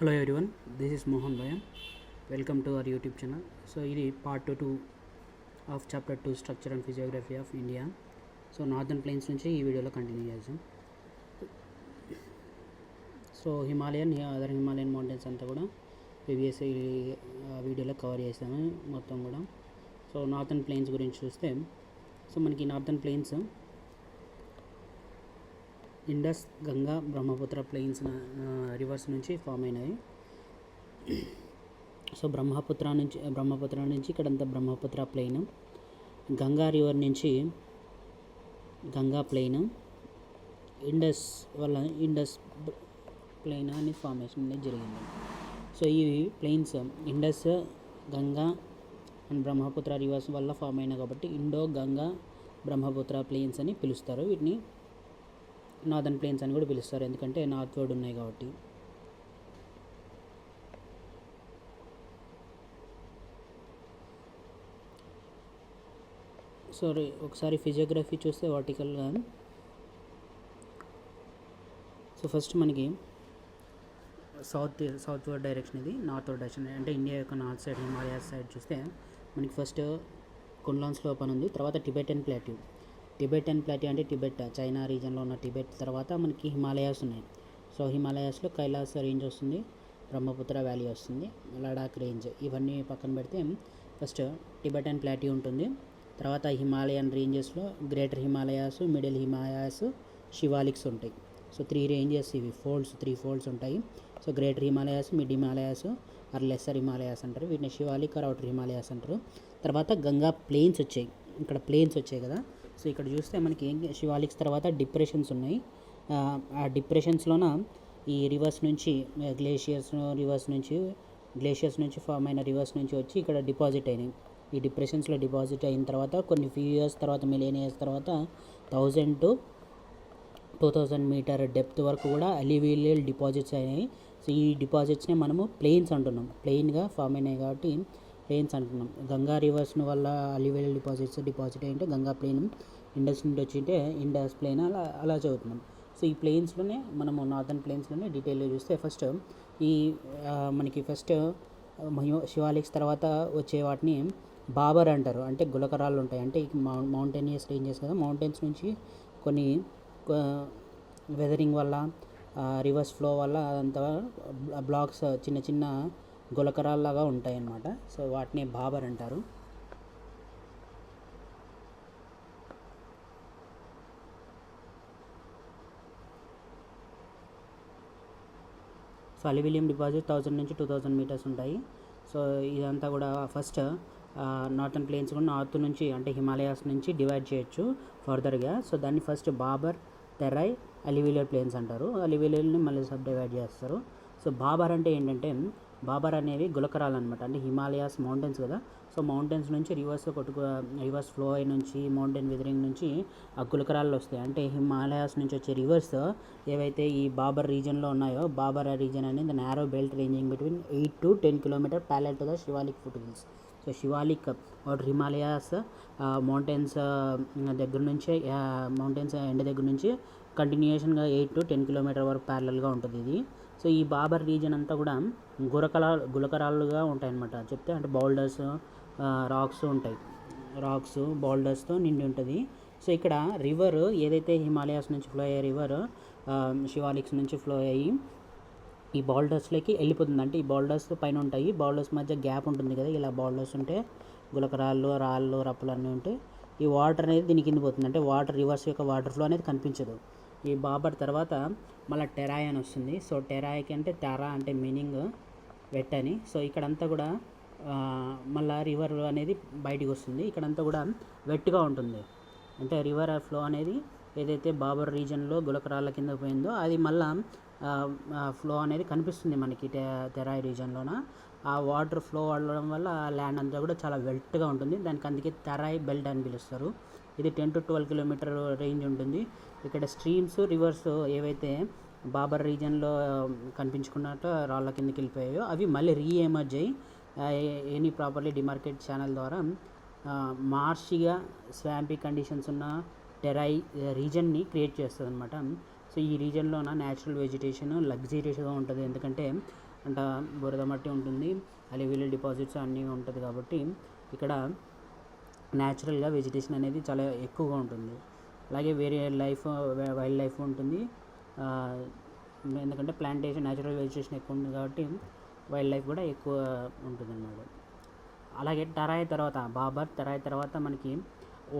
Hello everyone, this is Mohan Bayan. Welcome to our YouTube channel. So, ఇది part 2 of chapter 2 structure and physiography of India. So northern plains నుంచి ఈ వీడియోలో continue చేద్దాం. So other Himalayan mountains అంతా కూడా previous వీడియోలో cover చేసాము మొత్తం కూడా. సో నార్థన్ ప్లెయిన్స్ గురించి చూస్తే, సో మనకి northern plains Indus, Ganga, Brahmaputra plains reverse నుంచి ఫామ్ అయినాయి. సో బ్రహ్మపుత్ర నుంచి ఇక్కడంతా బ్రహ్మపుత్ర ప్లెయిన్, గంగా రివర్ నుంచి గంగా ప్లెయిన్, ఇండస్ ప్లెయిన్ అని ఫార్మేషన్ అనేది జరిగింది. సో ఈ plains Indus, Ganga and Brahmaputra reverse వల్ల ఫామ్ అయినాయి కాబట్టి ఇండో గంగా బ్రహ్మపుత్ర ప్లెయిన్స్ అని పిలుస్తారు. వీటిని నార్థన్ ప్లెయిన్స్ అని కూడా పిలుస్తారు, ఎందుకంటే నార్త్ వర్డ్ ఉన్నాయి కాబట్టి. సో ఒకసారి ఫిజియోగ్రఫీ చూస్తే వర్టికల్గా. సో ఫస్ట్ మనకి సౌత్ వర్డ్ డైరెక్షన్, ఇది నార్త్ వర్డ్ డైరెక్షన్. అంటే ఇండియా యొక్క నార్త్ సైడ్ హిమాలయాస్ సైడ్ చూస్తే మనకి ఫస్ట్ కుండ్లాన్ పని ఉంది. తర్వాత టిబెటన్ ప్లాట్యూ అంటే టిబెట్, చైనా రీజన్లో ఉన్న టిబెట్. తర్వాత మనకి హిమాలయాస్ ఉన్నాయి. సో హిమాలయాస్లో కైలాస్ రేంజ్ వస్తుంది, బ్రహ్మపుత్ర వ్యాలీ వస్తుంది, లడాక్ రేంజ్. ఇవన్నీ పక్కన పెడితే ఫస్ట్ టిబెటన్ ప్లాట్యూ ఉంటుంది. తర్వాత హిమాలయన్ రేంజెస్లో గ్రేటర్ హిమాలయాస్, మిడిల్ హిమాలయాస్, శివాలిక్స్ ఉంటాయి. సో 3 రేంజెస్, ఇవి త్రీ ఫోల్డ్స్ ఉంటాయి. So greater Himalayas, mid Himalayas or lesser Himalayas అంటారు. వీటిని శివాలిక్ ఆర్ అవుటర్ హిమాలయాస్ అంటారు. తర్వాత గంగా ప్లెయిన్స్ వచ్చాయి. ఇక్కడ ప్లెయిన్స్ వచ్చాయి కదా. సో ఇక్కడ చూస్తే మనకి శివాలిక్స్ తర్వాత డిప్రెషన్స్ ఉన్నాయి. ఆ డిప్రెషన్స్లోన ఈ రివర్స్ నుంచి గ్లేషియర్స్ నుంచి ఫామ్ అయిన రివర్స్ నుంచి వచ్చి ఇక్కడ డిపాజిట్ అయినాయి. ఈ డిప్రెషన్స్లో డిపాజిట్ అయిన తర్వాత కొన్ని ఫ్యూ ఇయర్స్ తర్వాత, మిలియన్ తర్వాత 1000 to 2000 మీటర్ డెప్త్ వరకు కూడా అలివియల్ డిపాజిట్స్ అయినాయి. సో ఈ డిపాజిట్స్నే మనము ప్లెయిన్స్ అంటున్నాం. ప్లెయిన్గా ఫామ్ అయినాయి కాబట్టి ప్లెయిన్స్ అంటున్నాం. గంగా రివర్స్ వల్ల అలివియల్ డిపాజిట్ అయ్యింటే గంగా ప్లెయిన్, ఇండస్ నుండి వచ్చింటే ఇండస్ ప్లెయిన్, అలా చదువుతున్నాం. సో ఈ ప్లెయిన్స్లోనే మనము నార్థన్ ప్లెయిన్స్లోనే డీటెయిల్గా చూస్తే ఫస్ట్ మనకి శివాలిక్స్ తర్వాత వచ్చే వాటిని బాబర్ అంటారు. అంటే గులకరాళ్ళు ఉంటాయి. అంటే మౌంటైనియస్ రేంజెస్ కదా. మౌంటైన్స్ నుంచి కొన్ని వెదరింగ్ వల్ల, రివర్స్ ఫ్లో వల్ల అదంతా బ్లాక్స్, చిన్న చిన్న గులకరాల్లాగా ఉంటాయి అన్నమాట. సో వాటిని బాబర్ అంటారు. సో అలివిలియం డిపాజిట్ 1000 నుంచి 2000 మీటర్స్ ఉంటాయి. సో ఇదంతా కూడా ఫస్ట్ నార్థన్ ప్లెయిన్స్ కూడా నార్త్ నుంచి, అంటే హిమాలయాస్ నుంచి డివైడ్ చేయొచ్చు ఫర్దర్గా. సో దాన్ని ఫస్ట్ బాబర్, తెరై, అలివిలియర్ ప్లెయిన్స్ అంటారు. అలివిలియర్ని మళ్ళీ సబ్ డివైడ్ చేస్తారు. సో బాబర్ అంటే ఏంటంటే, బాబర్ అనేవి గులకరాలు అనమాట. అంటే హిమాలయాస్ మౌంటైన్స్ కదా. సో మౌంటైన్స్ నుంచి రివర్స్ ఫ్లో అయి నుంచి, మౌంటైన్ వెదరింగ్ నుంచి ఆ గులకరాలు వస్తాయి. అంటే హిమాలయాస్ నుంచి వచ్చే రివర్స్ ఏవైతే ఈ బాబర్ రీజన్లో ఉన్నాయో, బాబర్ రీజన్ అనేది narrow belt ranging between 8 to 10 kilometre parallel to the Shivalik foothills. So Shivalik or Himalayas mountains దగ్గర నుంచి, మౌంటైన్స్ ఎండ్ దగ్గర నుంచి కంటిన్యూషన్గా 8 to 10 కిలోమీటర్ వరకు ప్యారలల్గా ఉంటుంది ఇది. సో ఈ బాబర్ రీజన్ అంతా కూడా గులకరాలుగా ఉంటాయన్నమాట. చెప్తే అంటే బౌల్డర్స్, రాక్స్ ఉంటాయి. రాక్స్, బౌల్డర్స్తో నిండి ఉంటుంది. సో ఇక్కడ రివర్ ఏదైతే హిమాలయాస్ నుంచి ఫ్లో అయ్యే రివర్ శివాలిక్స్ నుంచి ఫ్లో అయ్యి ఈ బౌల్డర్స్లోకి వెళ్ళిపోతుంది. అంటే ఈ బౌల్డర్స్ పైన ఉంటాయి, బౌల్డర్స్ మధ్య గ్యాప్ ఉంటుంది కదా. ఇలా బౌల్డర్స్ ఉంటే గులకరాళ్ళు, రాళ్ళు, రప్పులు అన్నీ ఉంటాయి. ఈ వాటర్ అనేది దీని కింద పోతుంది. అంటే రివర్స్ యొక్క వాటర్ ఫ్లో అనేది కనిపించదు. ఈ బాబర్ తర్వాత మళ్ళీ టెరాయ్ అని వస్తుంది. సో టెరాయ్కి అంటే తారా అంటే మీనింగ్ వెట్ అని. సో ఇక్కడంతా కూడా మళ్ళీ రివర్ అనేది బయటికి వస్తుంది. ఇక్కడంతా కూడా వెట్గా ఉంటుంది. అంటే రివర్ ఫ్లో అనేది ఏదైతే బాబర్ రీజన్లో గులకరాళ్ళ కింద పోయిందో అది మళ్ళీ ఫ్లో అనేది కనిపిస్తుంది మనకి తెరాయ్ రీజన్లోన. ఆ వాటర్ ఫ్లో అవ్వడం వల్ల ల్యాండ్ అంతా కూడా చాలా వెట్గా ఉంటుంది. దానికి అందుకే తెరాయ్ బెల్ట్ అని పిలుస్తారు. ఇది 10 to 12 కిలోమీటర్ రేంజ్ ఉంటుంది. ఇక్కడ స్ట్రీమ్స్, రివర్స్ ఏవైతే బాబర్ రీజన్లో కనిపించుకున్నట్టు రాళ్ళ కిందకి వెళ్ళిపోయాయో అవి మళ్ళీ రీఎమర్జ్ అయ్యి ఎనీ ప్రాపర్లీ డిమార్కెట్ ఛానల్ ద్వారా మార్షిగా, స్వాంపీ కండిషన్స్ ఉన్న టెరాయ్ రీజన్ని క్రియేట్ చేస్తుంది అనమాట. సో ఈ రీజన్లోన న్యాచురల్ వెజిటేషన్ లగ్జీరియస్గా ఉంటుంది. ఎందుకంటే అంట బురద మట్టి ఉంటుంది, అలివియల్ డిపాజిట్స్ అన్నీ ఉంటుంది కాబట్టి ఇక్కడ న్యాచురల్గా వెజిటేషన్ అనేది చాలా ఎక్కువగా ఉంటుంది. అలాగే వేరే వైల్డ్ లైఫ్ ఉంటుంది, ఎందుకంటే ప్లాంటేషన్ న్యాచురల్ వెజిటేషన్ ఎక్కువ ఉంటుంది కాబట్టి వైల్డ్ లైఫ్ కూడా ఎక్కువ ఉంటుంది అన్నమాట. అలాగే బాబర్ తరాయి తర్వాత మనకి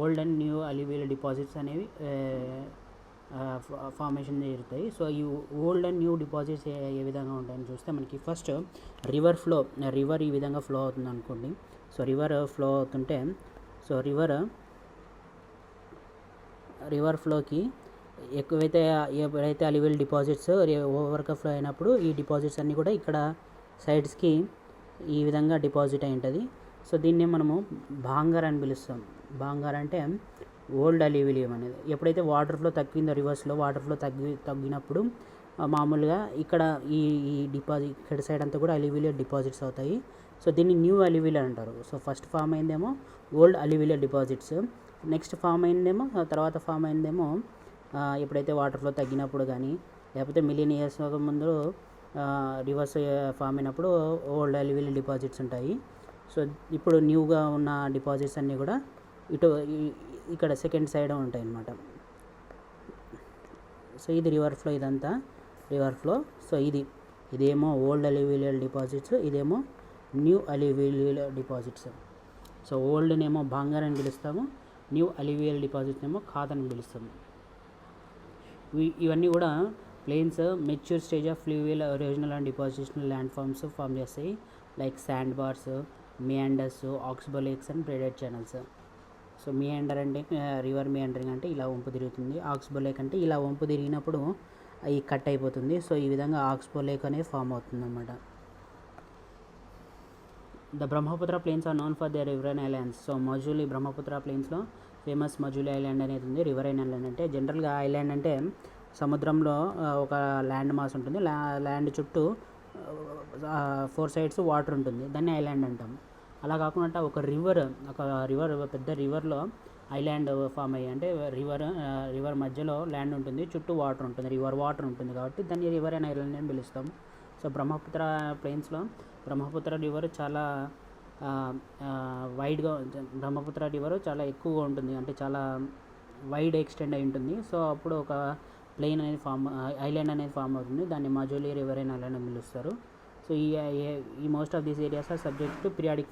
old and new alluvial deposits అనేవి ఫార్మేషన్ జరుగుతాయి. సో ఈ ఓల్డ్ అండ్ న్యూ డిపాజిట్స్ ఏ విధంగా ఉంటాయని చూస్తే మనకి ఫస్ట్ రివర్ ఈ విధంగా ఫ్లో అవుతుంది అనుకోండి. సో రివర్ ఫ్లో అవుతుంటే సో రివర్ ఫ్లోకి ఎప్పుడైతే అలివియల్ డిపాజిట్స్ ఓవర్గా ఫ్లో అయినప్పుడు ఈ డిపాజిట్స్ అన్నీ కూడా ఇక్కడ సైడ్స్కి ఈ విధంగా డిపాజిట్ అయి ఉంటుంది. సో దీన్నే మనము భాంగర్ అని పిలుస్తాం. భాంగర్ అంటే ఓల్డ్ అలివిలియం అనేది. ఎప్పుడైతే వాటర్ ఫ్లో తగ్గిందో రివర్స్లో వాటర్ ఫ్లో తగ్గినప్పుడు మామూలుగా ఇక్కడ ఈ ఇక్కడ సైడ్ అంతా కూడా అలివిలియం డిపాజిట్స్ అవుతాయి. సో దీన్ని న్యూ అలివిలియం అంటారు. సో ఫస్ట్ ఫామ్ అయిందేమో ఓల్డ్ అలివిలియం డిపాజిట్స్, నెక్స్ట్ తర్వాత ఫామ్ అయిందేమో ఎప్పుడైతే వాటర్ ఫ్లో తగ్గినప్పుడు కానీ లేకపోతే మిలియన్ ఇయర్స్ ముందు రివర్స్ ఫామ్ అయినప్పుడు ఓల్డ్ అలివియల్ డిపాజిట్స్ ఉంటాయి. సో ఇప్పుడు న్యూగా ఉన్న డిపాజిట్స్ అన్నీ కూడా ఇక్కడ సెకండ్ సైడ్ ఉంటాయి అన్నమాట. సో ఇది రివర్ ఫ్లో, ఇదంతా రివర్ ఫ్లో. సో ఇదేమో ఓల్డ్ అలివియల్ డిపాజిట్స్, ఇదేమో new alluvial deposits. So ఓల్డ్నేమో Bhangar అని పిలుస్తాము, న్యూ అలివియల్ డిపాజిట్స్ ఏమో ఖాద్ అని పిలుస్తాము. ఇవన్నీ కూడా plains mature stage of fluvial original and depositional land forms form చేస్తాయి. Like sand bars, meanders, oxbow lakes and braided channels. So meander అంటే రివర్ మియాండరింగ్ అంటే ఇలా వంపు తిరుగుతుంది, ఆక్స్బో లేక్ అంటే ఇలా వంపు తిరిగినప్పుడు అవి కట్ అయిపోతుంది. సో ఈ విధంగా ఆక్స్బో లేక్ అనేది ఫామ్ అవుతుంది అన్నమాట. The Brahmaputra plains are known for their riverine islands. So Majuli Brahmaputra ప్లేన్స్లో ఫేమస్ మజూలీ ఐలాండ్ అనేది ఉంది. రివరైన్ ఐలాండ్ అంటే జనరల్గా ఐలాండ్ అంటే సముద్రంలో ఒక ల్యాండ్ మాస్ ఉంటుంది, ల్యాండ్ చుట్టూ 4 సైడ్స్ వాటర్ ఉంటుంది, దాన్ని ఐలాండ్ అంటాం. అలా కాకుండా ఒక రివర్ పెద్ద రివర్లో ఐలాండ్ ఫామ్ అయ్యి, అంటే రివర్ మధ్యలో ల్యాండ్ ఉంటుంది, చుట్టూ వాటర్ ఉంటుంది, రివర్ వాటర్ ఉంటుంది కాబట్టి దాన్ని రివరైన్ ఐలాండ్ అని పిలుస్తాం. సో బ్రహ్మపుత్ర ప్లేన్స్లో బ్రహ్మపుత్ర రివర్ చాలా వైడ్గా, బ్రహ్మపుత్ర రివర్ చాలా ఎక్కువగా ఉంటుంది, అంటే చాలా వైడ్ ఎక్స్టెండ్ అయి ఉంటుంది. సో అప్పుడు ఒక ప్లెయిన్ అనేది ఐలాండ్ అనేది ఫామ్ అవుతుంది, దాన్ని మజూలీ రివరైన్ ఐలాండ్ అని పిలుస్తారు. సో ఈ most of these areas are subject to periodic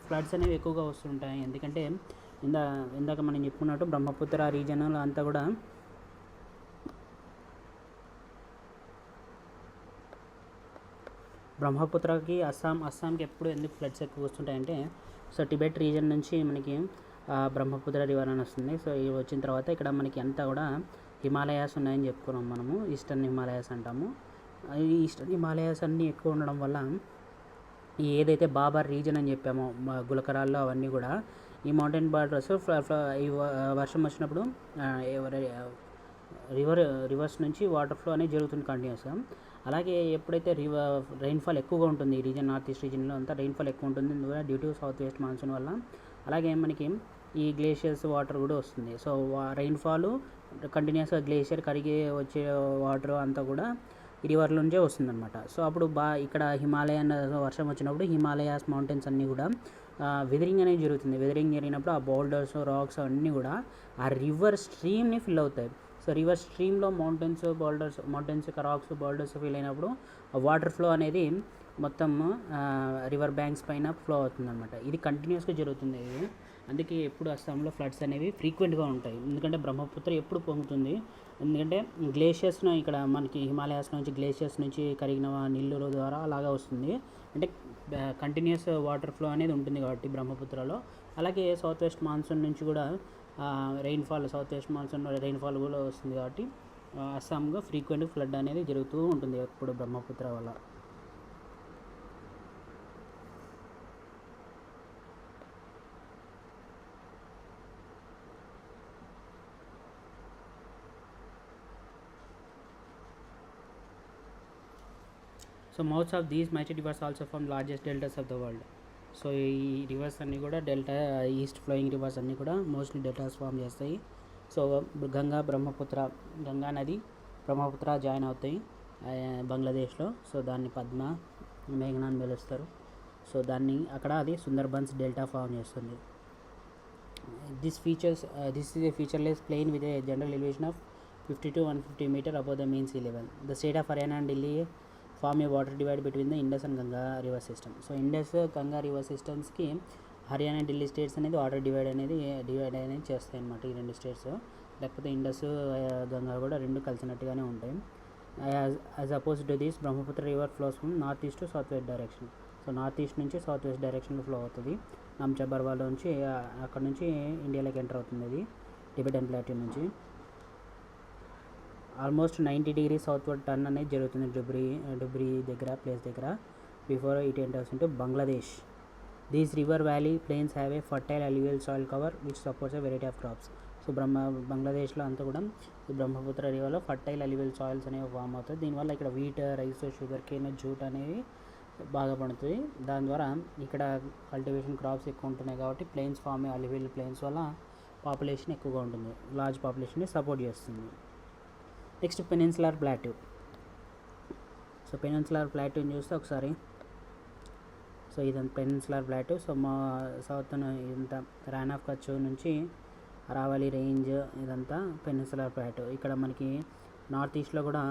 floods అనేవి ఎక్కువగా వస్తుంటాయి. ఎందుకంటే ఇందాక మనం చెప్పుకున్నట్టు బ్రహ్మపుత్ర రీజన్లో అంతా కూడా బ్రహ్మపుత్రకి అస్సాంకి ఎందుకు ఫ్లడ్స్ ఎక్కువ వస్తుంటాయంటే, సో టిబెట్ రీజన్ నుంచి మనకి బ్రహ్మపుత్ర రివర్ అని వస్తుంది. సో ఇవి వచ్చిన తర్వాత ఇక్కడ మనకి అంతా కూడా హిమాలయాస్ ఉన్నాయని చెప్పుకున్నాం మనము, ఈస్టర్న్ హిమాలయాస్ అంటాము. ఈ ఈస్టర్న్ హిమాలయాస్ అన్నీ ఎక్కువ ఉండడం వల్ల ఏదైతే బాబర్ రీజన్ అని చెప్పామో గులకరాల్లో అవన్నీ కూడా ఈ మౌంటైన్ బార్డర్స్ ఈ వర్షం వచ్చినప్పుడు రివర్స్ నుంచి వాటర్ ఫ్లో అనేది జరుగుతుంది కంటిన్యూస్గా. అలాగే ఎప్పుడైతే రెయిన్ఫాల్ ఎక్కువగా ఉంటుంది, ఈ రీజన్ నార్త్ ఈస్ట్ రీజన్లో అంతా రెయిన్ఫాల్ ఎక్కువ ఉంటుంది due to south west monsoon వల్ల. అలాగే మనకి ఈ గ్లేషియర్స్ వాటర్ కూడా వస్తుంది. సో రెయిన్ఫాల్ కంటిన్యూస్గా గ్లేషియర్ కరిగి వచ్చే వాటర్ అంతా కూడా ఈ రివర్ల నుంచే వస్తుందన్నమాట. సో అప్పుడు ఇక్కడ వర్షం వచ్చినప్పుడు హిమాలయాస్ మౌంటైన్స్ అన్నీ కూడా వెదరింగ్ అనేది జరుగుతుంది. వెదరింగ్ జరిగినప్పుడు ఆ బౌల్డర్స్, రాక్స్ అన్నీ కూడా ఆ రివర్ స్ట్రీమ్ని ఫిల్ అవుతాయి. సో రివర్ స్ట్రీమ్లో మౌంటైన్స్, రాక్స్, బౌల్డర్స్ ఫిల్ అయినప్పుడు వాటర్ ఫ్లో అనేది మొత్తం రివర్ బ్యాంక్స్ పైన ఫ్లో అవుతుందన్నమాట. ఇది కంటిన్యూస్గా జరుగుతుంది. అందుకే ఎప్పుడు అస్సాంలో ఫ్లడ్స్ అనేవి ఫ్రీక్వెంట్గా ఉంటాయి, ఎందుకంటే బ్రహ్మపుత్ర ఎప్పుడు పొంగుతుంది. ఎందుకంటే గ్లేషియర్స్ను ఇక్కడ మనకి హిమాలయాస్ నుంచి గ్లేషియర్స్ నుంచి కరిగిన నీళ్ళ ద్వారా అలాగా వస్తుంది, అంటే కంటిన్యూస్ వాటర్ ఫ్లో అనేది ఉంటుంది కాబట్టి బ్రహ్మపుత్రలో. అలాగే సౌత్ వెస్ట్ మాన్సూన్ నుంచి కూడా సౌత్ వెస్ట్ మాన్సూన్ రెయిన్ఫాల్ కూడా వస్తుంది కాబట్టి అస్సాంలో ఫ్రీక్వెంట్ ఫ్లడ్ అనేది జరుగుతూ ఉంటుంది ఎప్పుడు బ్రహ్మపుత్ర వల్ల. So mouths of these mighty rivers also form largest deltas of the world. So ఈ రివర్స్ అన్నీ కూడా ఈస్ట్ ఫ్లోయింగ్ రివర్స్ అన్నీ కూడా మోస్ట్లీ డెల్టాస్ ఫామ్ చేస్తాయి. సో గంగా నది బ్రహ్మపుత్ర జాయిన్ అవుతాయి బంగ్లాదేశ్లో. సో దాన్ని పద్మ, మేఘనా అని పిలుస్తారు. సో దాన్ని అక్కడ అది సుందర్బన్స్ డెల్టా ఫామ్ చేస్తుంది. This is a featureless plain with a general elevation of 50 to 150 meter above the mean sea level. The state of Haryana and Delhi form a water divide between the Indus and Ganga river system. So Indus Ganga river systems కి Haryana Delhi states అనేది water divide అనేది చేస్తాయి అన్నమాట. ఈ రెండు states, లేకపోతే Indus Ganga కూడా రెండు కలిసినట్టుగానే ఉంటాయి. As oppose to this Brahmaputra river flows from north east to south west direction. So north east నుంచి సౌత్ వెస్ట్ డైరెక్షన్లో ఫ్లో అవుతుంది. నామ్చా బర్వాలో నుంచి అక్కడ నుంచి ఇండియాలోకి ఎంటర్ అవుతుంది. అది టిబెటన్ ప్లాట్యూ నుంచి ఆల్మోస్ట్ 90 degrees సౌత్వర్డ్ టర్న్ అనేది జరుగుతుంది డుబ్రీ దగ్గర ప్లేస్ దగ్గర before it enters into Bangladesh. These river valley plains have a fertile alluvial soil cover which supports a variety of crops. So బంగ్లాదేశ్లో అంతా కూడా ఈ బ్రహ్మపుత్ర రివర్లో ఫర్టైల్ అల్యూవియల్ సాయిల్స్ అనేవి ఫామ్ అవుతాయి. దీనివల్ల ఇక్కడ wheat, rice, sugarcane, jute అనేవి బాగా పడుతుంది. దాని ద్వారా ఇక్కడ కల్టివేషన్ క్రాప్స్ ఎక్కువ ఉంటున్నాయి కాబట్టి ప్లెయిన్స్ ఫామ్ అల్యూవియల్ ప్లెయిన్స్ వల్ల పాపులేషన్ ఎక్కువగా ఉంటుంది, లార్జ్ పాపులేషన్ని సపోర్ట్ చేస్తుంది. Next peninsular plateau. So peninsular ప్లాట్యూని చూస్తే ఒకసారి, సో ఇదంతా పెనిన్సులర్ ప్లాట్యూ. సో మా సౌత్ ఇదంతా రాన్ ఆఫ్ కచ్ నుంచి అరావళి రేంజ్ ఇదంతా పెనిన్సులర్ ప్లాట్యూ. ఇక్కడ మనకి నార్త్ ఈస్ట్లో కూడా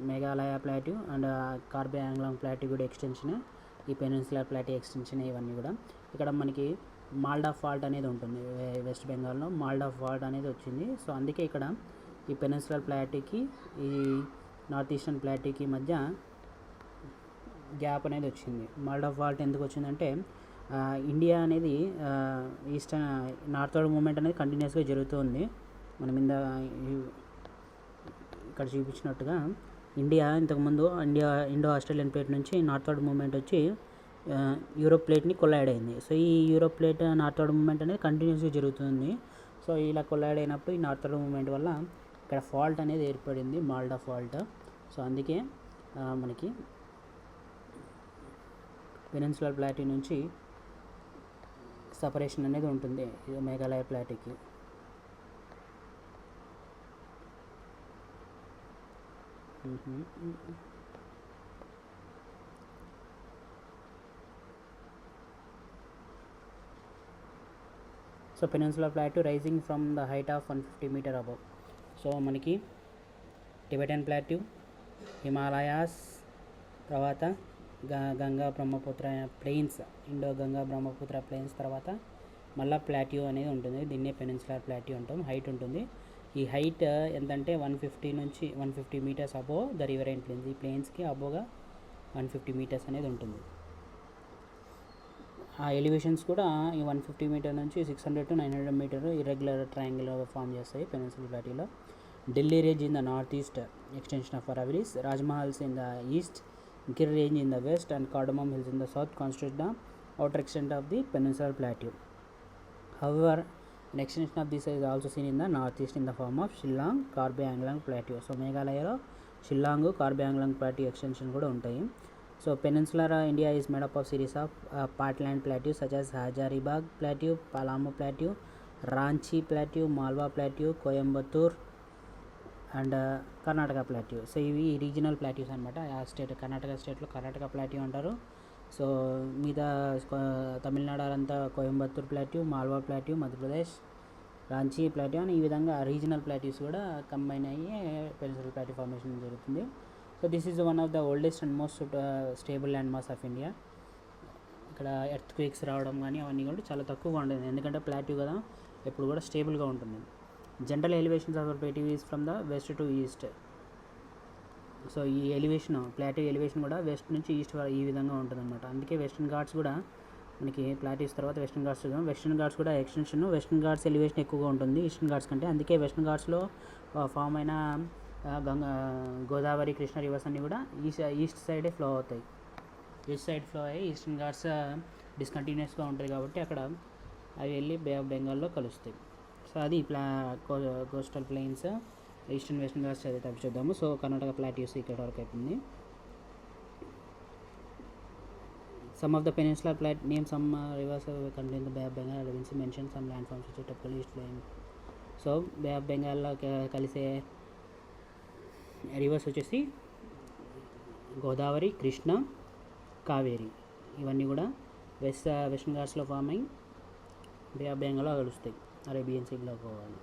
Meghalaya plateau and Karbi Anglong plateau కూడా ఎక్స్టెన్షన్, ఈ పెనిన్సులర్ ప్లాట్యూ ఎక్స్టెన్షన్ ఇవన్నీ కూడా. ఇక్కడ మనకి మాల్డా ఫాల్ట్ అనేది ఉంటుంది, వెస్ట్ బెంగాల్లో మాల్డా ఫాల్ట్ అనేది వచ్చింది. సో అందుకే ఇక్కడ ఈ పెనిన్సులర్ ప్లాట్యూకి ఈ నార్త్ ఈస్టర్న్ ప్లాట్యూకి మధ్య గ్యాప్ అనేది వచ్చింది. మాల్డా ఫాల్ట్ ఎందుకు వచ్చిందంటే ఇండియా అనేది ఈస్టర్న్ నార్త్వర్డ్ మూమెంట్ అనేది కంటిన్యూస్గా జరుగుతుంది. మనం ఇక్కడ చూపించినట్టుగా ఇండియా ఇంతకుముందు ఇండో ఆస్ట్రేలియన్ ప్లేట్ నుంచి నార్త్వర్డ్ మూమెంట్ వచ్చి యూరోప్ ప్లేట్ని కొలైడ్ అయింది. సో ఈ యూరోప్ ప్లేట్ నార్త్వర్డ్ మూమెంట్ అనేది కంటిన్యూస్గా జరుగుతుంది. సో ఇలా కొలైడ్ అయినప్పుడు ఈ నార్త్వర్డ్ మూమెంట్ వల్ల ఇక్కడ ఫాల్ట్ అనేది ఏర్పడింది, మాల్డా ఫాల్ట్. సో అందుకే మనకి పెనిన్సులర్ ప్లాట్యూ నుంచి సపరేషన్ అనేది ఉంటుంది మేఘాలయ ప్లాట్యూకి. So peninsular plateau rising from the height of 150 meter above. So మనకి టిబెటన్ ప్లాట్యూ, హిమాలయాస్, తర్వాత గంగా బ్రహ్మపుత్ర ప్లెయిన్స్, ఇండో గంగా బ్రహ్మపుత్ర ప్లెయిన్స్, తర్వాత మళ్ళీ ప్లాట్యూ అనేది ఉంటుంది. దీన్నే పెనిన్సులర్ ప్లాట్యూ అంటాం. హైట్ ఉంటుంది. ఈ హైట్ ఎంతంటే 150 meters above the riverine plains. ఈ ప్లేన్స్కి అబోవ్గా 150 meters అనేది ఉంటుంది. ఆ ఎలివేషన్స్ కూడా ఈ 150 meter నుంచి 600 to 900 meter irregular triangle form చేస్తాయి పెనిన్సులర్ ప్లాట్యూలో. Delhi range in the north east extension of Aravallis, Rajmahals in the east, Gir range in the west and cardamom hills in the south constitute the outer extent of the peninsular plateau. However, an extension of this is also seen in the northeast in the form of Shillong Karbi Anglong plateau. So మేఘాలయలో Shillong, Karbi Anglong plateau extension కూడా ఉంటాయి. So peninsular India is made up of series of patland plateau such as Hazaribagh plateau, Palamu plateau, Ranchi plateau, Malwa plateau, Coimbatore and Karnataka plateau. So ఇవి regional plateaus అనమాట. ఆ state Karnataka స్టేట్లో Karnataka plateau అంటారు. So మిగతా తమిళనాడు అంతా Coimbatore plateau, Malwa plateau, Madhya Pradesh Ranchi plateau అని ఈ విధంగా రీజనల్ ప్లాట్యూస్ కూడా కంబైన్ అయ్యి పెనిన్సులర్ ప్లాట్యూ ఫార్మేషన్ జరుగుతుంది. So this is one of the oldest and most stable land mass of India. ఇక్కడ ఎర్త్ క్వేక్స్ రావడం కానీ అవన్నీ కూడా చాలా తక్కువగా ఉంటుంది, ఎందుకంటే ప్లాట్యూ కదా ఎప్పుడు కూడా స్టేబుల్గా ఉంటుంది. General elevations of plateau is from the west to east. So ఈ ఎలివేషన్ ప్లాట్యూ ఎలివేషన్ కూడా వెస్ట్ నుంచి ఈస్ట్ ఈ విధంగా ఉంటుంది అనమాట. అందుకే వెస్టర్న్ ఘాట్స్ కూడా మనకి ప్లాట్యూస్ తర్వాత వెస్టర్న్ ఘాట్స్ చూద్దాం. వెస్టర్న్ ఘాట్స్ కూడా ఎక్స్టెన్షన్, వెస్టర్న్ ఘాట్స్ ఎలివేషన్ ఎక్కువగా ఉంటుంది ఈస్టర్న్ ఘాట్స్ కంటే. అందుకే వెస్టర్న్ ఘాట్స్లో ఫామ్ అయిన గోదావరి, కృష్ణ రివర్స్ అన్నీ కూడా ఈస్ట్ సైడే ఫ్లో అవుతాయి. ఈస్ట్ సైడ్ ఫ్లో అయ్యి ఈస్టర్న్ ఘాట్స్ డిస్కంటిన్యూస్గా ఉంటుంది కాబట్టి అక్కడ అవి వెళ్ళి బే ఆఫ్ బెంగాల్లో కలుస్తాయి. సో అది coastal plains, eastern western Ghats అయితే తప్పి చూద్దాము. సో కర్ణాటక ప్లాట్యూస్ ఇక్కడ వరకు అయిపోయింది. Some of the peninsular plateau name some rivers contain the Bay of Bengal. Vinci mentioned some landforms which are typically east flowing. So Bay of Bengal కలిసే reverse వచ్చేసి గోదావరి, కృష్ణ, కావేరి, ఇవన్నీ కూడా వెస్టర్న్ ఘాట్స్లో ఫామ్ అయ్యి బే of బెంగాల్లో కలుస్తాయి, అరేబియన్ సీలో పోవాలి.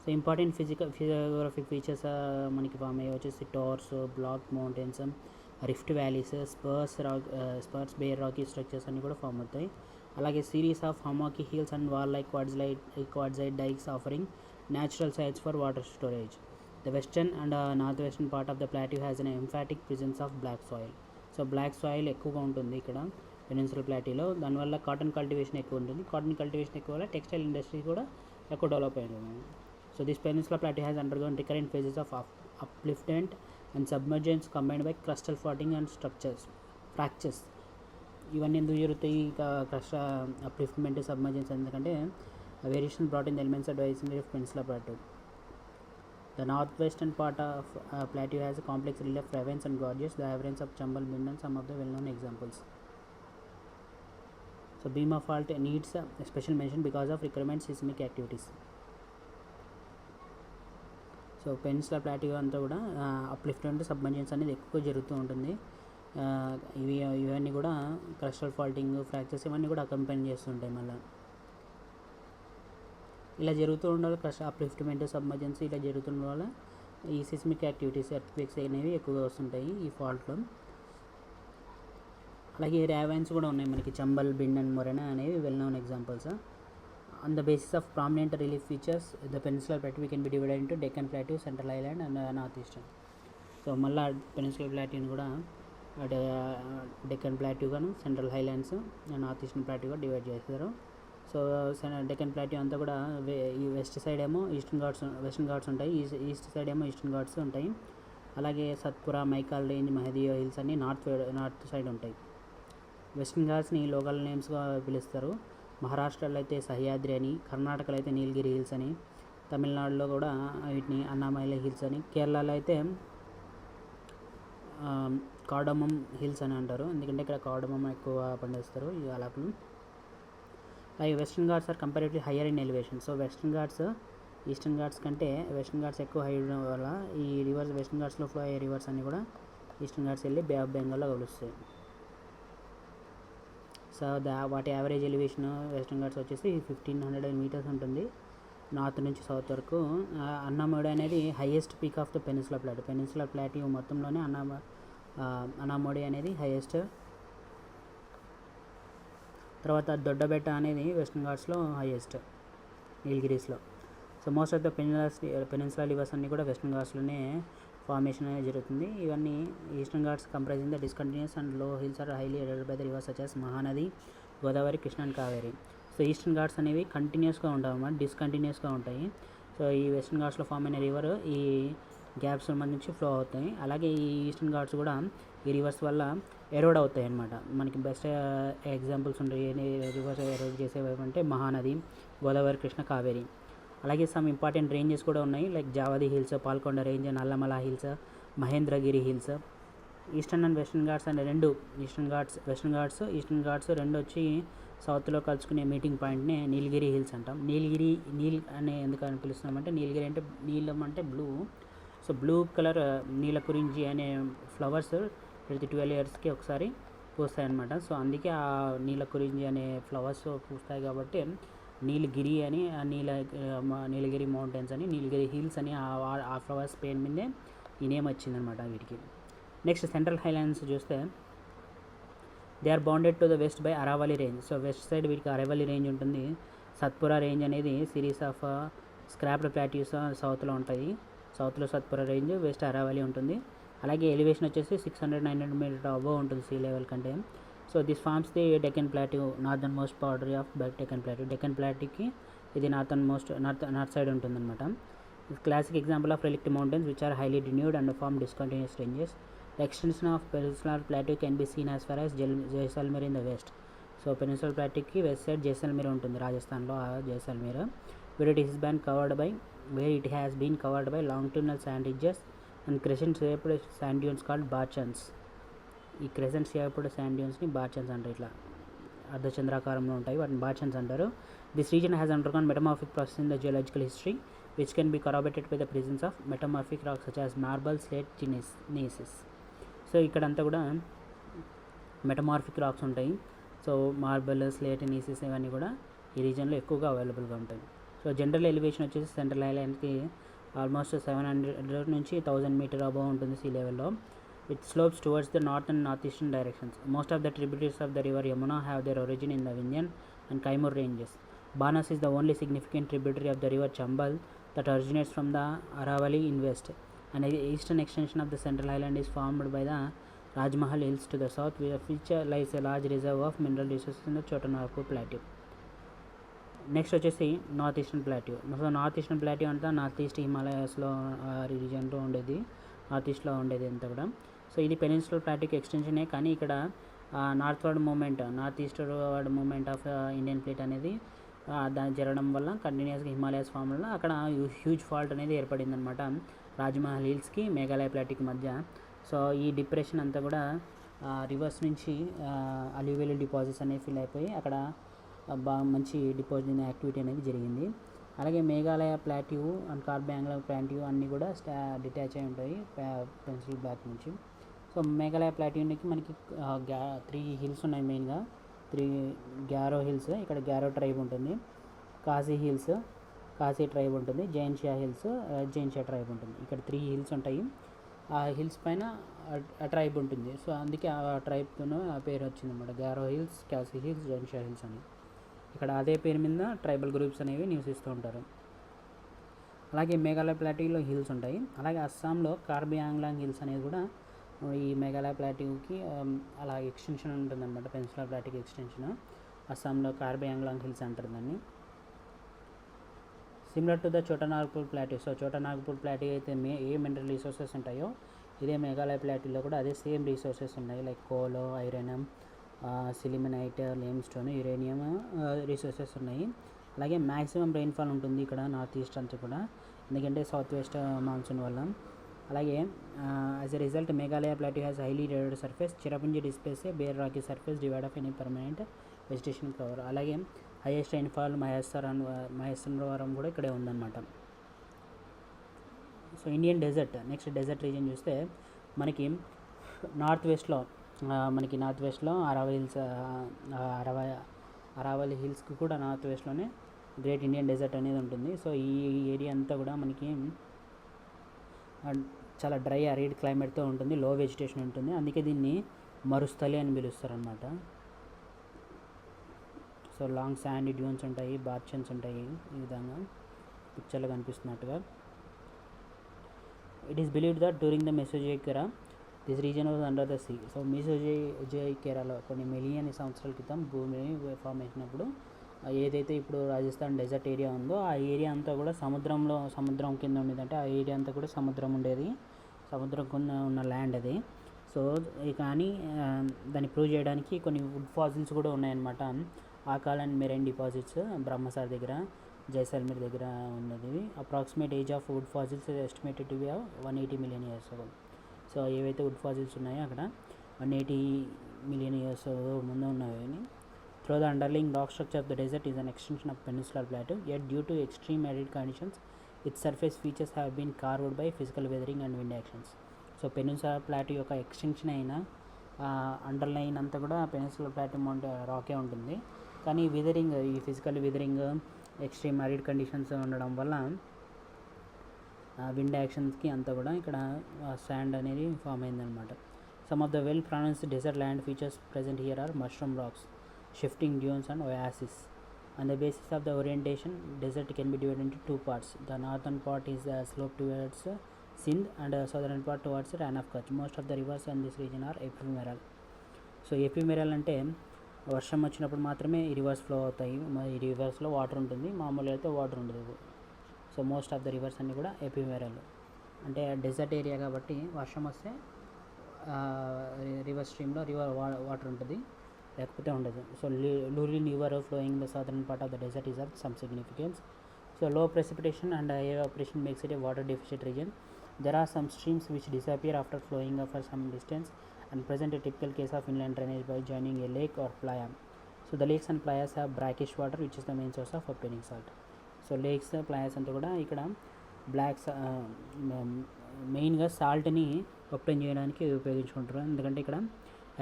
సో ఇంపార్టెంట్ ఫిజియోగ్రఫిక్ ఫీచర్స్ మనకి ఫామ్ అయ్యి వచ్చేసి tors, block mountains, rift valleys, spurs bare rocky structures అన్నీ కూడా ఫామ్ అవుతాయి. అలాగే series of hummocky hills and wall like quartzite dykes offering natural sites for water storage. The western and north western part of the plateau has an emphatic presence of black soil. So black soil ఎక్కువగా ఉంటుంది ఇక్కడ peninsula ప్లాట్యూలో, దానివల్ల cotton cultivation ఎక్కువ ఉంటుంది. Cotton cultivation ఎక్కువ వల్ల textile industry కూడా ఎక్కువ డెవలప్ అయి ఉంటుంది. So this peninsula plateau has undergone recurrent phases of upliftment and submergence combined by crustal faulting and fractures. ఇవన్నీ ఎందుకు జరుగుతాయి క్రస్ట్ అప్లిఫ్ట్మెంట్ సబ్మర్జెన్స్? ఎందుకంటే variation brought in the elements and వైసరీ of peninsula plateau. The north western part of plateau has a complex relief, ravines and gorges. The average of Chambal Bind and some of the well-known examples. So Bhima fault needs a special mention because of recurrent seismic activities. So peninsula plateau అంతా కూడా upliftment submergence అనేది ఎక్కువ జరుగుతూ ఉంటుంది. ఇవన్నీ కూడా crustal faulting, fractures ఇవన్నీ కూడా అకంపెనీ చేస్తుంటాయి. మళ్ళీ ఇలా జరుగుతూ ఉండాలి, అప్లిఫ్ట్మెంట్ సబ్మర్జెన్స్ ఇలా జరుగుతుండడం వల్ల ఈ సిస్మిక్ యాక్టివిటీస్, ఎర్త్క్వేక్స్ అనేవి ఎక్కువగా వస్తుంటాయి ఈ ఫాల్ట్లో. అలాగే ర్యావైన్స్ కూడా ఉన్నాయి మనకి, చంబల్, బిండ్ అండ్ మొరెనా అనేవి well known examples. On the basis of prominent relief features, the peninsular plateau can be divided into Deccan Plateau, Central Highland and Northeastern. So మళ్ళీ పెనిన్సులర్ ప్లాట్యూని కూడా డెక్కన్ ప్లాట్యూ గాను, సెంట్రల్ హైలాండ్స్, నార్త్ ఈస్టర్న్ ప్లాట్యూగా divide చేస్తారు. So Deccan plateau అంతా కూడా ఈ west side ఏమో వెస్టర్న్ ఘాట్స్ ఉంటాయి, ఈస్ట్ సైడ్ ఏమో ఈస్టర్న్ ఘాట్స్ ఉంటాయి. అలాగే సత్పురా, మైకాల్ రేంజ్, మహదీయో హిల్స్ అన్నీ నార్త్ సైడ్ ఉంటాయి. వెస్టర్న్ ఘాట్స్ని లోకల్ నేమ్స్గా పిలుస్తారు. మహారాష్ట్రలో అయితే సహ్యాద్రి అని, కర్ణాటకలో అయితే నీలగిరి హిల్స్ అని, తమిళనాడులో కూడా వీటిని అన్నామలై హిల్స్ అని, కేరళలో అయితే కార్డమమ్ హిల్స్ అని అంటారు, ఎందుకంటే ఇక్కడ కార్డమమ్ ఎక్కువ పండిస్తారు ఈ ఆలకులు. అలాగే western Ghats are comparatively higher in elevation. So western Ghats eastern Ghats కంటే వెస్టర్న్ ఘాట్స్ ఎక్కువ హై ఉండడం వల్ల ఈ రివర్స్ వెస్టర్న్ ఘాట్స్లో ఫ్లో అయ్యే రివర్స్ అన్నీ కూడా ఈస్టర్న్ ఘాట్స్ వెళ్ళి బే ఆఫ్ బెంగాల్లో కలుస్తాయి. సో వాటి యావరేజ్ ఎలివేషన్ వెస్టర్న్ ఘాట్స్ వచ్చేసి 1500 meters ఉంటుంది నార్త్ నుంచి సౌత్ వరకు. అన్నామోడి అనేది highest peak of the peninsula plateau మొత్తంలోనే అన్నామోడి అనేది హైయెస్ట్. తర్వాత దొడ్డబెట్ట అనేది వెస్టర్న్ ఘాట్స్లో హైయెస్ట్, నీలగిరీస్లో. So most of the peninsula rivers అన్నీ కూడా వెస్టర్న్ ఘాట్స్లోనే ఫార్మేషన్ అనేది జరుగుతుంది. ఇవన్నీ Eastern Ghats comprising the discontinuous and low hills are highly eroded by the rivers such as Mahanadi, Godavari, Krishna and Kaveri. So Eastern Ghats అనేవి కంటిన్యూస్గా ఉంటాయి అన్నమాట, డిస్కంటిన్యూస్గా ఉంటాయి. సో ఈ వెస్టర్న్ ఘాట్స్లో ఫామ్ అయిన రివర్ ఈ గ్యాప్స్ నుంచి ఫ్లో అవుతాయి. అలాగే ఈ ఈస్టర్న్ ఘాట్స్ కూడా ఈ రివర్స్ వల్ల ఎరోడ్ అవుతాయి అన్నమాట. మనకి బెస్ట్ ఎగ్జాంపుల్స్ ఉంటాయి రివర్స్ ఎరోడ్ చేసేవి అంటే మహానది, గోదావరి, కృష్ణ, కావేరి. అలాగే సమ్ ఇంపార్టెంట్ రేంజెస్ కూడా ఉన్నాయి, like Javadi hills, Palkonda range, Nallamala hills, Mahendragiri hills. Eastern and Western Ghats అనే రెండు ఈస్టర్న్ ఘాట్స్ రెండు వచ్చి సౌత్లో కలుసుకునే మీటింగ్ పాయింట్నే నీలగిరి హిల్స్ అంటాం. నీల్ అనే ఎందుకని పిలుస్తున్నామంటే నీలగిరి అంటే నీలం అంటే బ్లూ. సో బ్లూ కలర్ నీలకురించి అనే ఫ్లవర్స్ ప్రతి 12 yearsకి ఒకసారి పూస్తాయి అన్నమాట. సో అందుకే ఆ నీలకురించి అనే ఫ్లవర్స్ పూస్తాయి కాబట్టి నీలగిరి అని, నీలగిరి మౌంటైన్స్ అని, నీలగిరి హిల్స్ అని ఆ ఫ్లవర్స్ పేరు మీదే ఈ నేమ్ వచ్చిందనమాట వీటికి. నెక్స్ట్ సెంట్రల్ హైలాండ్స్ చూస్తే they are bounded to the west by Aravali range. So west side వీటికి అరావలి రేంజ్ ఉంటుంది. సత్పురా రేంజ్ అనేది సిరీస్ ఆఫ్ స్క్రాప్డ్ ప్లాట్యూస్ సౌత్లో ఉంటాయి. సౌత్లో సత్పురా రేంజ్, వెస్ట్ అరావలి ఉంటుంది. అలాగే ఎలివేషన్ వచ్చేసి 600-900 meters అబవ్ ఉంటుంది సీ లెవెల్ కంటే. So this forms the Deccan plateau, northern most boundary of Deccan plateau. Deccan ప్లాట్యూకి ఇది నార్త్ సైడ్ ఉంటుందన్నమాట. Classic example of relict mountains which are highly denuded and form discontinuous ranges. The extension of Peninsular Plateau can be seen as far as Jaisalmer in the west. So Peninsular Plateau की west side Jaisalmer ఉంటుంది రాజస్థాన్లో, Jaisalmer, where it has been covered by longitudinal sand ridges and crescent shaped sand dunes called barchans. ఈ crescent shaped sand డ్యూన్స్ని barchans అంటారు, ఇట్లా అర్ధచంద్రాకారంలో ఉంటాయి, వాటిని బార్చన్స్ అంటారు. This region has undergone metamorphic process in the geological history which can be corroborated by the presence of metamorphic rocks such as marble, slate, gneiss. So ఇక్కడంతా కూడా metamorphic rocks ఉంటాయి. సో మార్బల్, స్లేట్, నీసిస్ ఇవన్నీ కూడా ఈ రీజన్లో ఎక్కువగా అవైలబుల్గా ఉంటాయి. సో జనరల్ ఎలివేషన్ వచ్చేసి సెంట్రల్ ఐలాండ్కి ఆల్మోస్ట్ 700 నుంచి 1000 మీటర్ అబవ్ ఉంటుంది సీ లెవెల్లో. It slopes towards the north and northeastern directions. Most of the tributaries of the river Yamuna have their origin in the Vindhyan and Kaimur ranges. Banas is the only significant tributary of the river Chambal that originates from the Aravalli in west. And the eastern extension of the central highland is formed by the Rajmahal Hills to the south, which lies a large reserve of mineral resources in the Chota Nagpur Plateau. Next వచ్చేసి north eastern plateau. So north eastern plateau అంతా north east హిమాలయాస్లో రీజియన్లో ఉండేది, north ఈస్ట్లో ఉండేది అంతా కూడా. So ఇది పెనిన్సులర్ ప్లాట్యూకి ఎక్స్టెన్షనే, కానీ ఇక్కడ northeastward movement of Indian plate అనేది దాని జరగడం వల్ల కంటిన్యూస్గా హిమాలయాస్ ఫామ్ వల్ల అక్కడ హ్యూజ్ ఫాల్ట్ అనేది ఏర్పడింది అనమాట రాజ్మహల్ హిల్స్కి మేఘాలయ ప్లాట్యూకి మధ్య. సో ఈ డిప్రెషన్ అంతా కూడా రివర్స్ నుంచి అల్యూవియల్ డిపాజిట్స్ అనేవి ఫిల్ అయిపోయి అక్కడ బాగా మంచి డిపాజిట్ యాక్టివిటీ అనేది జరిగింది. అలాగే Meghalaya plateau and Karbi Anglong plateau అన్నీ కూడా డిటాచ్ అయి ఉంటాయి పెన్సిల్ బ్లాక్ నుంచి. సో మేఘాలయ ప్లాట్యూకి మనకి 3 హిల్స్ ఉన్నాయి మెయిన్గా. 3 గ్యారో హిల్స్, ఇక్కడ గ్యారో ట్రైబ్ ఉంటుంది. కాశీ ట్రైబ్ ఉంటుంది. జైన్షియా ట్రైబ్ ఉంటుంది. ఇక్కడ 3 హిల్స్ ఉంటాయి. ఆ హిల్స్ పైన ఆ ట్రైబ్ ఉంటుంది. సో అందుకే ఆ ట్రైబ్తోనే ఆ పేరు వచ్చింది అన్నమాట, Garo hills, Khasi hills, Jaintia hills అని. ఇక్కడ అదే పేరు మీద ట్రైబల్ గ్రూప్స్ అనేవి నివసిస్తూ ఉంటారు. అలాగే మేఘాలయ ప్లాట్యూలో హిల్స్ ఉంటాయి. అలాగే అస్సాంలో కార్బీ ఆంగ్లాంగ్ హిల్స్ అనేది కూడా ఈ మేఘాలయ ప్లాట్యూకి అలా ఎక్స్టెన్షన్ ఉంటుందన్నమాట, పెన్సిలర్ ప్లాట్యూకి ఎక్స్టెన్షన్. అస్సాంలో కార్బీ ఆంగ్లాంగ్ హిల్స్ అంటారు దాన్ని. సిమిలర్ టు ద చోటా నాగపూర్ ప్లాట్యూ. సో చోటా నాగపూర్ ప్లాట్యూ అయితే ఏ మినరల్ రిసోర్సెస్ ఉంటాయో ఇదే మేఘాలయ ప్లాట్యూలో కూడా అదే సేమ్ రిసోర్సెస్ ఉన్నాయి. Like coal, iron, sillimanite, limestone, uranium resources ఉన్నాయి. అలాగే మ్యాక్సిమం రెయిన్ఫాల్ ఉంటుంది ఇక్కడ నార్త్ ఈస్ట్ అంతా కూడా, ఎందుకంటే సౌత్ వెస్ట్ మాన్సూన్ వల్ల. అలాగే as a result Meghalaya plateau has highly eroded surface. Cherrapunji displays a bare rocky surface divide of any permanent vegetation cover. అలాగే హైయెస్ట్ రెయిన్ఫాల్ మహేశ్వరం కూడా ఇక్కడే ఉందన్నమాట. So Indian desert. Next desert region చూస్తే మనకి నార్త్ వెస్ట్లో అరావలి హిల్స్కి కూడా నార్త్ వెస్ట్లోనే గ్రేట్ ఇండియన్ డెజర్ట్ అనేది ఉంటుంది. సో ఈ ఏరియా అంతా కూడా మనకి చాలా డ్రై అరిడ్ క్లైమేట్తో ఉంటుంది, లో వెజిటేషన్ ఉంటుంది. అందుకే దీన్ని మరుస్థలి అని పిలుస్తారనమాట. సో లాంగ్ శాండ్ డ్యూన్స్ ఉంటాయి, బార్చన్స్ ఉంటాయి, ఈ విధంగా పిక్చర్లో కనిపిస్తున్నట్టుగా. It is believed that during the Mesozoic era this region was under the sea. So Mesozoic ఎరాలో కొన్ని మిలియన్ సంవత్సరాల క్రితం భూమి ఫామ్ అయినప్పుడు ఏదైతే ఇప్పుడు రాజస్థాన్ డెజర్ట్ ఏరియా ఉందో ఆ ఏరియా అంతా కూడా సముద్రం కింద ఉండేది. అంటే ఆ ఏరియా అంతా కూడా సముద్రం ఉండేది, సముద్రం కింద ఉన్న ల్యాండ్ అది. సో కానీ దాన్ని ప్రూవ్ చేయడానికి కొన్ని వుడ్ ఫాజిల్స్ కూడా ఉన్నాయన్నమాట. ఆకాల్ అండ్ మెరైన్ డిపాజిట్స్ బ్రహ్మసార్ దగ్గర, జైసల్మేర్ దగ్గర ఉన్నది. Approximate age of would fossils estimated to be 180 million years ago. So ఏవైతే వుడ్ ఫాజిల్స్ ఉన్నాయో అక్కడ 180 మిలియన్ ఇయర్స్ ముందు ఉన్నవి. Through the underlying rock structure of the desert is an extension of peninsular plateau, yet due to extreme arid conditions, its surface features have been carved by physical weathering and wind actions. So peninsular plateau యొక్క extension అయిన underline అంతా కూడా peninsular plateau రాకే ఉంటుంది. కానీ ఈ physical weathering, extreme arid conditions ఉండడం వల్ల wind యాక్షన్స్కి అంతా కూడా ఇక్కడ శాండ్ అనేది ఫామ్ అయిందనమాట. Some of the well pronounced desert land features present here are mushroom rocks, shifting dunes and oases. On the basis of the orientation, desert can be divided into 2 parts. The northern part is the slope towards Sindh and the southern part towards Rann of Kutch. Most of the rivers in this region are ephemeral. So ephemeral అంటే వర్షం వచ్చినప్పుడు మాత్రమే ఈ reverse flow అవుతాయి, ఈ రివర్స్లో water ఉంటుంది, మామూలుగా అయితే వాటర్ ఉండదు. So most of the reverse అన్నీ కూడా ఎపిమెరల్. అంటే డెజర్ట్ ఏరియా కాబట్టి వర్షం వస్తే రివర్ స్ట్రీమ్లో వాటర్ ఉంటుంది, లేకపోతే ఉండదు. So Lurin River flowing in the southern part of the desert is of some significance. So low precipitation and evaporation makes it a water deficit region. There are some streams which disappear after flowing for some distance and present a typical case of inland drainage by joining a lake or playa. So the lakes and playas have brackish water which is the main source of opening salt. So lakes, playas అంతా కూడా ఇక్కడ మెయిన్గా సాల్ట్ని ఒప్టైన్ చేయడానికి ఉపయోగించుకుంటారు. ఎందుకంటే ఇక్కడ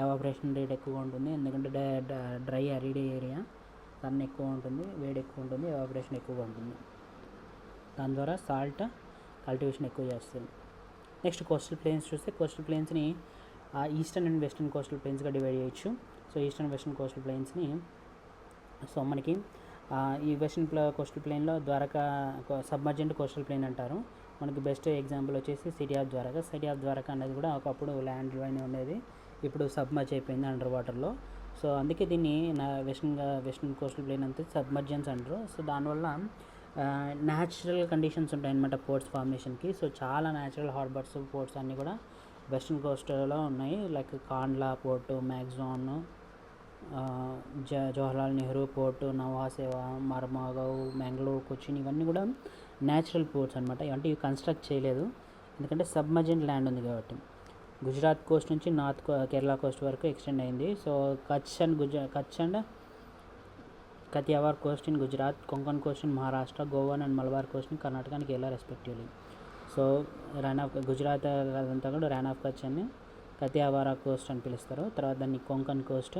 evaporation rate ఎక్కువగా ఉంటుంది, ఎందుకంటే డ్రై అరిడే ఏరియా, సన్ ఎక్కువ ఉంటుంది, వేడి ఎక్కువ ఉంటుంది, ఎవాపరేషన్ ఎక్కువగా ఉంటుంది. దాని ద్వారా సాల్ట్ కల్టివేషన్ ఎక్కువ చేస్తుంది. నెక్స్ట్ కోస్టల్ ప్లేన్స్ చూస్తే, కోస్టల్ ప్లేన్స్ని ఈస్టర్న్ అండ్ వెస్టర్న్ కోస్టల్ ప్లేన్స్గా డివైడ్ చేయొచ్చు. సో ఈస్టర్న్ వెస్టర్న్ కోస్టల్ ప్లేన్స్ని, సో మనకి ఈ వెస్టర్న్ కోస్టల్ ప్లేన్లో ద్వారకా సబ్మర్జెంట్ కోస్టల్ ప్లేన్ అంటారు. మనకి బెస్ట్ ఎగ్జాంపుల్ వచ్చేసి city of Dwarka. City of Dwarka అనేది కూడా ఒకప్పుడు ల్యాండ్ లోనే ఉండేది, ఇప్పుడు సబ్మర్జ్ అయిపోయింది అండర్ వాటర్లో. సో అందుకే దీన్ని వెస్టర్న్ కోస్టల్ ప్లేన్ అంతా సబ్మర్జెన్స్ అంటారు. సో దానివల్ల న్యాచురల్ కండిషన్స్ ఉంటాయన్నమాట పోర్ట్స్ ఫార్మేషన్కి. సో చాలా న్యాచురల్ హార్బర్స్, పోర్ట్స్ అన్నీ కూడా వెస్టర్న్ కోస్ట్లో ఉన్నాయి. Like Kandla port, Mazagaon, Jawaharlal Nehru port, Nhava Sheva, Marmagao, Mangalore, Cochin, ఇవన్నీ కూడా న్యాచురల్ పోర్ట్స్ అనమాట. అంటే ఇవి కన్స్ట్రక్ట్ చేయలేదు, ఎందుకంటే సబ్మర్జెంట్ ల్యాండ్ ఉంది కాబట్టి. గుజరాత్ కోస్ట్ నుంచి నార్త్ కేరళ కోస్ట్ వరకు ఎక్స్టెండ్ అయింది. So Kutch and Kathiawar coast in Gujarat, Konkan coast in Maharashtra, Goan and Malabar coast in Karnataka and Kerala respectively. So Gujarat అదంతా కూడా ర్యాన్ ఆఫ్ కచ్ అని, కతియావారా కోస్ట్ అని పిలుస్తారు. తర్వాత దాన్ని కొంకన్ కోస్ట్,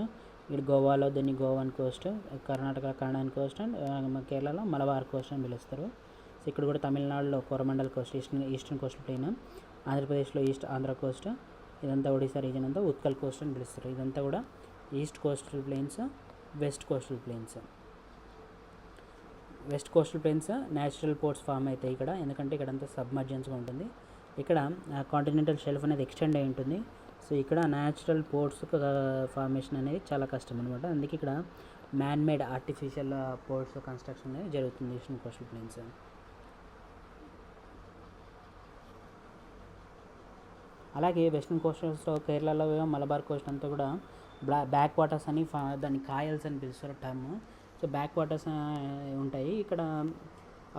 ఇక్కడ గోవాలో దాన్ని గోవన్ కోస్ట్, కర్ణాటక కన్నడన్ కోస్ట్ అండ్ కేరళలో మలబార్ కోస్ట్ అని పిలుస్తారు. సో ఇక్కడ కూడా తమిళనాడులో Coromandel coast eastern coast plain, ఆంధ్రప్రదేశ్లో ఆంధ్ర కోస్ట్, ఇదంతా ఒడిశా రీజన్ అంతా ఉత్కల్ కోస్ట్ అని పిలుస్తారు. ఇదంతా కూడా east coastal plains, west coastal plains. West coastal plains natural ports form అవుతాయి ఇక్కడ, ఎందుకంటే ఇక్కడంతా సబ్మర్జెన్స్గా ఉంటుంది. ఇక్కడ కాంటినెంటల్ షెల్ఫ్ అనేది ఎక్స్టెండ్ అయి ఉంటుంది. సో ఇక్కడ న్యాచురల్ పోర్ట్స్ ఫార్మేషన్ అనేది చాలా కష్టం అనమాట. అందుకే ఇక్కడ man made artificial ports construction అనేది జరుగుతుంది ఈస్టర్న్ కోస్టల్ ప్లేన్స్. అలాగే వెస్టర్న్ కోస్టల్స్లో కేరళలో మలబార్ కోస్ట్ అంతా కూడా బ్యాక్ వాటర్స్ అని దాన్ని కాయల్స్ అని పిలుస్తారు టర్మ్. సో బ్యాక్ వాటర్స్ ఉంటాయి ఇక్కడ.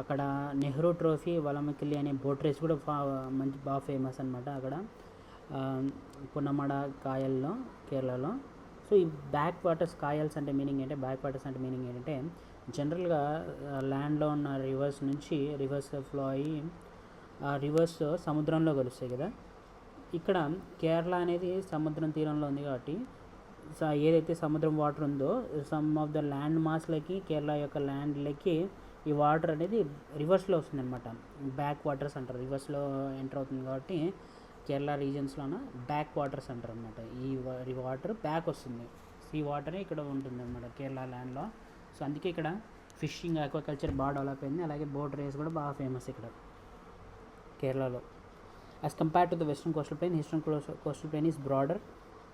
అక్కడ నెహ్రూ ట్రోఫీ, వలమకిల్లి అనే బోట్ రేస్ కూడా బాగా ఫేమస్ అనమాట అక్కడ పున్నమడ కాయల్లో, కేరళలో. సో ఈ బ్యాక్ వాటర్స్ కాయల్స్ అంటే మీనింగ్ ఏంటంటే, బ్యాక్ వాటర్స్ అంటే మీనింగ్ ఏంటంటే, జనరల్గా ల్యాండ్లో ఉన్న రివర్స్ నుంచి రివర్స్ ఫ్లో అయ్యి ఆ రివర్స్ సముద్రంలో కలుస్తాయి కదా. ఇక్కడ కేరళ అనేది సముద్రం తీరంలో ఉంది కాబట్టి ఏదైతే సముద్రం వాటర్ ఉందో సమ్ ఆఫ్ ద ల్యాండ్ మాస్లకి, కేరళ యొక్క ల్యాండ్లకి ఈ వాటర్ అనేది రివర్స్లో వస్తుంది అనమాట. బ్యాక్ వాటర్స్ అంటారు, రివర్స్లో ఎంటర్ అవుతుంది కాబట్టి కేరళ రీజన్స్లోన బ్యాక్ వాటర్స్ అంటారు అనమాట. ఈ వాటర్ బ్యాక్ వస్తుంది, సీ వాటరే ఇక్కడ ఉంటుంది అనమాట కేరళ ల్యాండ్లో. సో అందుకే ఇక్కడ ఫిషింగ్, ఆక్వాకల్చర్ బాగా డెవలప్ అయింది. అలాగే బోట్ రేస్ కూడా బాగా ఫేమస్ ఇక్కడ కేరళలో. As compared to the western coastal plain, eastern coastal plain is broader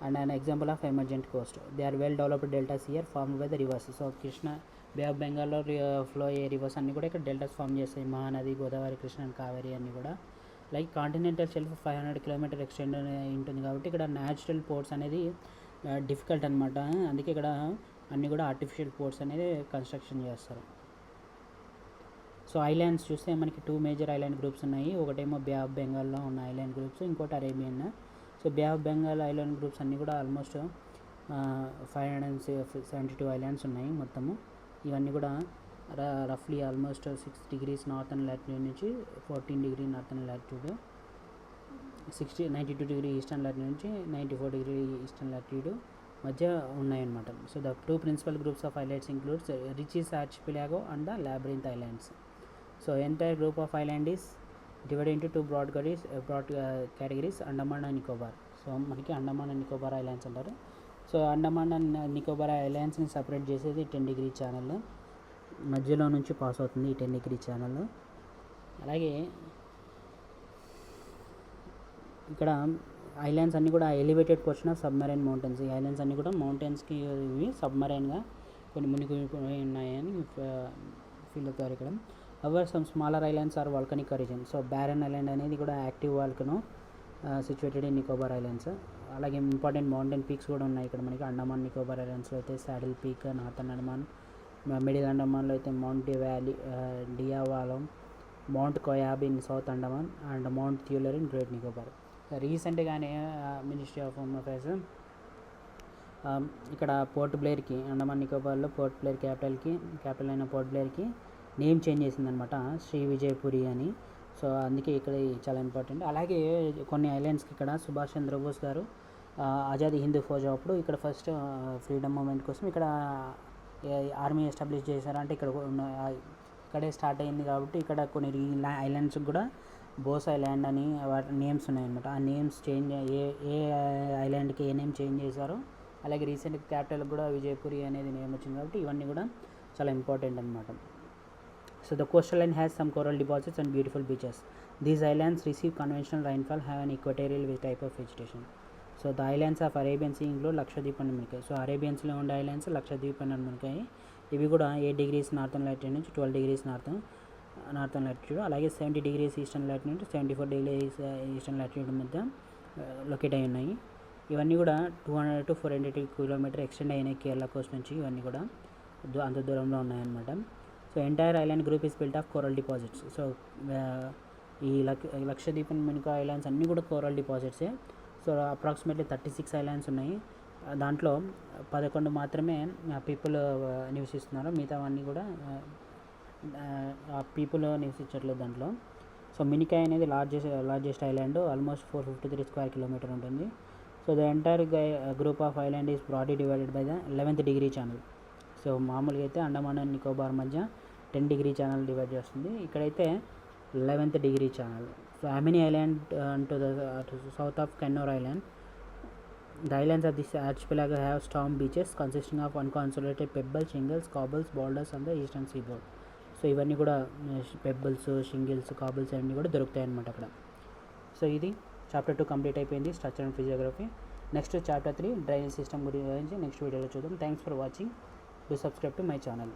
and an example of emergent coast. They are well developed deltas here formed by the rivers. So Krishna, Bay of Bengal flow అయ్యే rivers అన్నీ కూడా ఇక్కడ deltas form చేస్తాయి. Mahanadi, Godavari, Krishna and Kaveri అన్నీ కూడా. Like continental shelf 500 kilometre extend ఉంటుంది కాబట్టి ఇక్కడ న్యాచురల్ పోర్ట్స్ అనేది డిఫికల్ట్ అనమాట. అందుకే ఇక్కడ అన్నీ కూడా ఆర్టిఫిషియల్ పోర్ట్స్ అనేది కన్స్ట్రక్షన్ చేస్తారు. సో ఐలాండ్స్ చూస్తే మనకి 2 మేజర్ ఐలాండ్ గ్రూప్స్ ఉన్నాయి. ఒకటేమో బే ఆఫ్ బెంగాల్లో ఉన్న ఐలాండ్ గ్రూప్స్, ఇంకోటి Arabian. So bay of Bengal island groups అన్నీ కూడా ఆల్మోస్ట్ 572 ఐలాండ్స్ ఉన్నాయి మొత్తము. ఇవన్నీ కూడా రఫ్లీ ఆల్మోస్ట్ 6 degrees నార్థన్ లాటిట్యూడ్ నుంచి 14 degree northern latitude, 92 degree eastern latitude నుంచి 94 degree ఈస్టర్న్ లాటిట్యూడ్ మధ్య ఉన్నాయన్నమాట. So the 2 principal groups of islands includes Ritchie's archipelago and the Labyrinth Islands. So entire group of island is divided into 2 broad categories, Andaman and Nicobar. So మనకి Andaman and Nicobar islands అంటారు. So Andaman and Nicobar ఐలాండ్స్ని separate చేసేది 10 degree channel మధ్యలో నుంచి pass అవుతుంది ఈ 10 degree channel. అలాగే ఇక్కడ ఐలాండ్స్ అన్నీ కూడా elevated portion of submarine mountains. ఈ ఐలాండ్స్ అన్నీ కూడా మౌంటైన్స్కి ఇవి సబ్మరైన్గా కొన్ని మునిగిపోయి ఉన్నాయని ఫీల్ అవుతారు ఇక్కడ. Our some smaller islands are volcanic origin. So Barren Island అనేది కూడా active volcano situated in Nicobar islands. అలాగే ఇంపార్టెంట్ మౌంటైన్ పీక్స్ కూడా ఉన్నాయి ఇక్కడ మనకి. అండమాన్ నికోబార్ ఐలాండ్స్లో అయితే Saddle Peak, northern Andaman, Middle అండమాన్లో అయితే Mount Diavolo, Mount Koyob in South Andaman and Mount Thuillier in Great Nicobar. రీసెంట్గానే మినిస్ట్రీ ఆఫ్ హోమ్ అఫైర్స్ ఇక్కడ పోర్ట్ బ్లేర్కి, అండమాన్ నికోబార్లో పోర్ట్ బ్లేర్ క్యాపిటల్ అయిన పోర్ట్ బ్లేర్కి నేమ్ చేంజ్ చేసిందనమాట, శ్రీ విజయపురి అని. సో అందుకే ఇక్కడ చాలా ఇంపార్టెంట్. అలాగే కొన్ని ఐలాండ్స్కి ఇక్కడ సుభాష్ చంద్రబోస్ గారు ఆజాదీ హిందూ ఫౌజ్ అప్పుడు ఇక్కడ ఫస్ట్ ఫ్రీడమ్ మూమెంట్ కోసం ఇక్కడ ఆర్మీ ఎస్టాబ్లిష్ చేశారు. అంటే ఇక్కడ ఇక్కడే స్టార్ట్ అయింది కాబట్టి ఇక్కడ కొన్ని ఐలాండ్స్కి కూడా బోస్ ఐలాండ్ అని వాటి నేమ్స్ ఉన్నాయన్నమాట. ఆ నేమ్స్ చేంజ్ ఏ ఐలాండ్కి ఏ నేమ్ చేంజ్ చేశారో, అలాగే రీసెంట్ క్యాపిటల్కి కూడా విజయపురి అనేది నేమ్ వచ్చింది కాబట్టి ఇవన్నీ కూడా చాలా ఇంపార్టెంట్ అనమాట. So the coastal line has some coral deposits and beautiful beaches. These islands receive conventional rainfall, have an equatorial type of vegetation. So the islands of Arabian Sea include Lakshadweep and Mankai. So Arabians లో ఉండే islands Lakshadweep and మనకాయి. ఇవి కూడా 8 degrees northern latitude నుంచి 12 degrees northern latitude, అలాగే 70 degrees eastern latitude నుంచి 74 degrees eastern latitude మధ్య locate అయి ఉన్నాయి. ఇవన్నీ కూడా 200 to 480 కిలోమీటర్ ఎక్స్టెండ్ అయినాయి కేరళ కోస్ట్ నుంచి. ఇవన్నీ కూడా అంత దూరంలో ఉన్నాయన్నమాట. So entire island group is built of coral deposits. So ఈ లక్షద్వీప్ అండ్ మినికా ఐలాండ్స్ అన్నీ కూడా కోరల్ డిపాజిట్సే. సో అప్రాక్సిమేట్లీ 36 ఐలాండ్స్ ఉన్నాయి. దాంట్లో 11 మాత్రమే పీపుల్ నివసిస్తున్నారు, మిగతావన్నీ కూడా పీపుల్ నివసించట్లేదు దాంట్లో. సో మినికాయ్ అనేది largest island, almost 453 square kilometer ఉంటుంది. So the entire group of island is broadly divided by the 11th degree channel. So మామూలుగా అయితే అండమాన్ అండ్ నికోబార్ మధ్య 10 degree ఛానల్ డివైడ్ చేస్తుంది, ఇక్కడైతే 11th degree channel. So Amini island to the south of Cannanore island. The islands of this archipelago have storm beaches consisting of unconsolidated pebbles, shingles, cobbles, boulders on the eastern seaboard. So ఇవన్నీ కూడా పెబ్బల్స్, shingles, కాబుల్స్ అన్నీ కూడా దొరుకుతాయి అన్నమాట అక్కడ. So ఇది chapter 2 complete అయిపోయింది, structure and physiography. Next chapter 3 drainage system గురించి నెక్స్ట్ వీడియోలో చూద్దాం. Thanks for watching. Do subscribe to my channel.